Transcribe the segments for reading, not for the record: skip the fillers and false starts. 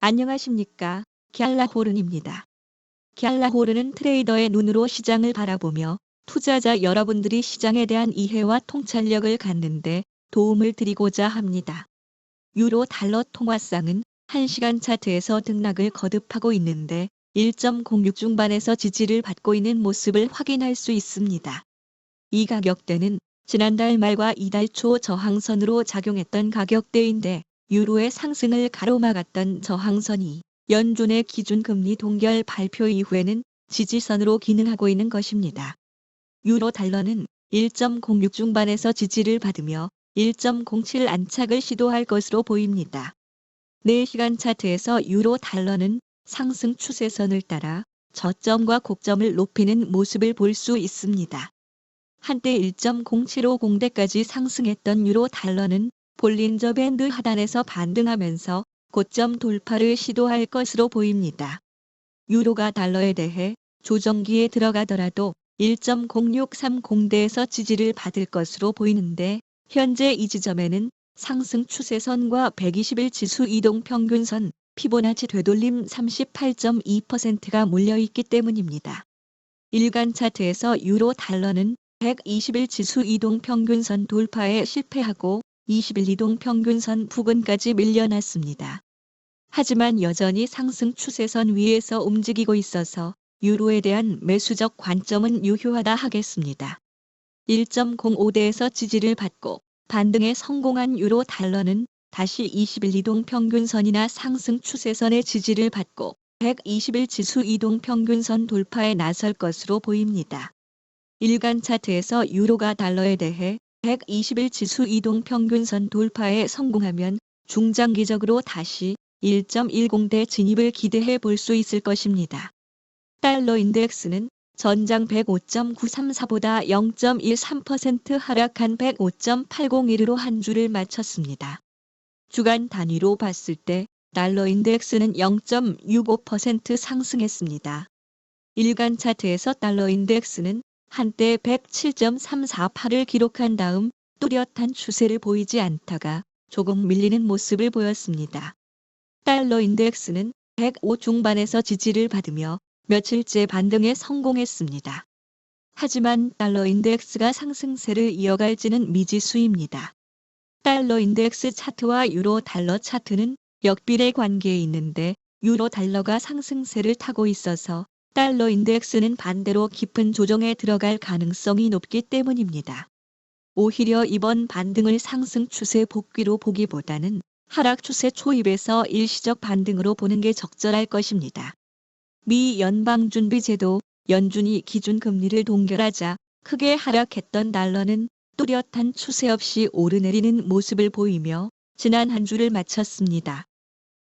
안녕하십니까. 갤라호른입니다. 갤라호른은 트레이더의 눈으로 시장을 바라보며 투자자 여러분들이 시장에 대한 이해와 통찰력을 갖는데 도움을 드리고자 합니다. 유로 달러 통화상은 1시간 차트에서 등락을 거듭하고 있는데 1.06 중반에서 지지를 받고 있는 모습을 확인할 수 있습니다. 이 가격대는 지난달 말과 이달 초 저항선으로 작용했던 가격대인데 유로의 상승을 가로막았던 저항선이 연준의 기준금리 동결 발표 이후에는 지지선으로 기능하고 있는 것입니다. 유로 달러는 1.06 중반에서 지지를 받으며 1.07 안착을 시도할 것으로 보입니다. 4시간 차트에서 유로 달러는 상승 추세선을 따라 저점과 고점을 높이는 모습을 볼 수 있습니다. 한때 1.0750대까지 상승했던 유로 달러는 볼린저 밴드 하단에서 반등하면서 고점 돌파를 시도할 것으로 보입니다. 유로가 달러에 대해 조정기에 들어가더라도 1.0630대에서 지지를 받을 것으로 보이는데 현재 이 지점에는 상승 추세선과 120일 지수 이동 평균선 피보나치 되돌림 38.2%가 몰려있기 때문입니다. 일간 차트에서 유로 달러는 120일 지수 이동 평균선 돌파에 실패하고 20일 이동 평균선 부근까지 밀려났습니다. 하지만 여전히 상승 추세선 위에서 움직이고 있어서 유로에 대한 매수적 관점은 유효하다 하겠습니다. 1.05대에서 지지를 받고 반등에 성공한 유로 달러는 다시 20일 이동 평균선이나 상승 추세선의 지지를 받고 120일 지수 이동 평균선 돌파에 나설 것으로 보입니다. 일간 차트에서 유로가 달러에 대해 120일 지수 이동 평균선 돌파에 성공하면 중장기적으로 다시 1.10대 진입을 기대해 볼 수 있을 것입니다. 달러 인덱스는 전장 105.934보다 0.13% 하락한 105.801로 한 주를 마쳤습니다. 주간 단위로 봤을 때 달러 인덱스는 0.65% 상승했습니다. 일간 차트에서 달러 인덱스는 한때 107.348을 기록한 다음 뚜렷한 추세를 보이지 않다가 조금 밀리는 모습을 보였습니다. 달러 인덱스는 105 중반에서 지지를 받으며 며칠째 반등에 성공했습니다. 하지만 달러 인덱스가 상승세를 이어갈지는 미지수입니다. 달러 인덱스 차트와 유로 달러 차트는 역비례 관계에 있는데 유로 달러가 상승세를 타고 있어서 달러 인덱스는 반대로 깊은 조정에 들어갈 가능성이 높기 때문입니다. 오히려 이번 반등을 상승 추세 복귀로 보기보다는 하락 추세 초입에서 일시적 반등으로 보는 게 적절할 것입니다. 미 연방준비제도 연준이 기준금리를 동결하자 크게 하락했던 달러는 뚜렷한 추세 없이 오르내리는 모습을 보이며 지난 한 주를 마쳤습니다.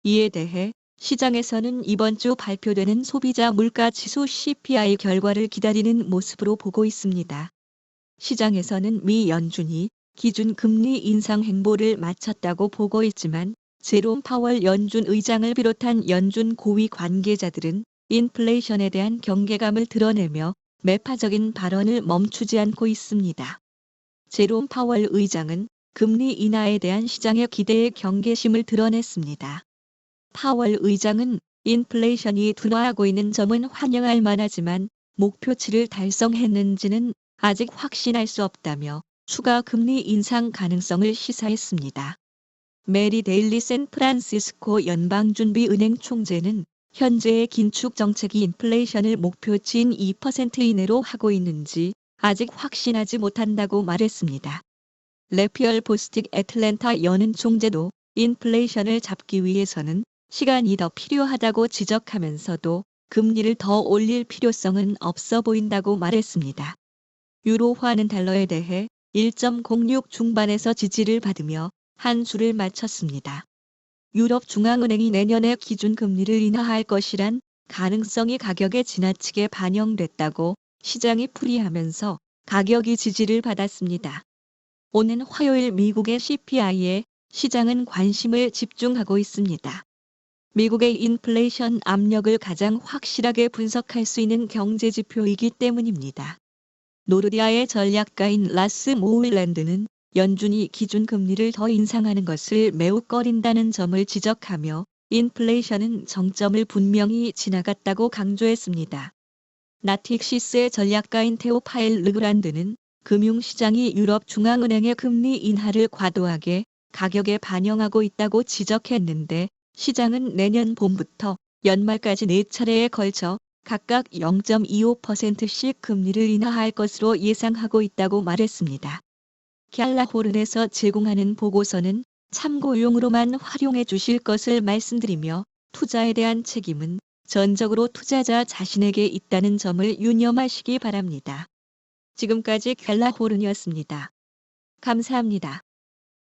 이에 대해 시장에서는 이번 주 발표되는 소비자 물가 지수 CPI 결과를 기다리는 모습으로 보고 있습니다. 시장에서는 미 연준이 기준 금리 인상 행보를 마쳤다고 보고 있지만 제롬 파월 연준 의장을 비롯한 연준 고위 관계자들은 인플레이션에 대한 경계감을 드러내며 매파적인 발언을 멈추지 않고 있습니다. 제롬 파월 의장은 금리 인하에 대한 시장의 기대에 경계심을 드러냈습니다. 파월 의장은 인플레이션이 둔화하고 있는 점은 환영할 만하지만 목표치를 달성했는지는 아직 확신할 수 없다며 추가 금리 인상 가능성을 시사했습니다. 메리 데일리 샌프란시스코 연방준비은행 총재는 현재의 긴축 정책이 인플레이션을 목표치인 2% 이내로 하고 있는지 아직 확신하지 못한다고 말했습니다. 레피얼 보스틱 애틀랜타 연은 총재도 인플레이션을 잡기 위해서는 시간이 더 필요하다고 지적하면서도 금리를 더 올릴 필요성은 없어 보인다고 말했습니다. 유로화는 달러에 대해 1.06 중반에서 지지를 받으며 한 주를 마쳤습니다. 유럽 중앙은행이 내년에 기준금리를 인하할 것이란 가능성이 가격에 지나치게 반영됐다고 시장이 풀이하면서 가격이 지지를 받았습니다. 오는 화요일 미국의 CPI에 시장은 관심을 집중하고 있습니다. 미국의 인플레이션 압력을 가장 확실하게 분석할 수 있는 경제지표이기 때문입니다. 노르디아의 전략가인 라스 모일랜드는 연준이 기준금리를 더 인상하는 것을 매우 꺼린다는 점을 지적하며 인플레이션은 정점을 분명히 지나갔다고 강조했습니다. 나틱시스의 전략가인 테오 파엘 르그란드는 금융시장이 유럽 중앙은행의 금리 인하를 과도하게 가격에 반영하고 있다고 지적했는데 시장은 내년 봄부터 연말까지 4차례에 걸쳐 각각 0.25%씩 금리를 인하할 것으로 예상하고 있다고 말했습니다. 갤라호른에서 제공하는 보고서는 참고용으로만 활용해 주실 것을 말씀드리며 투자에 대한 책임은 전적으로 투자자 자신에게 있다는 점을 유념하시기 바랍니다. 지금까지 갤라호른이었습니다. 감사합니다.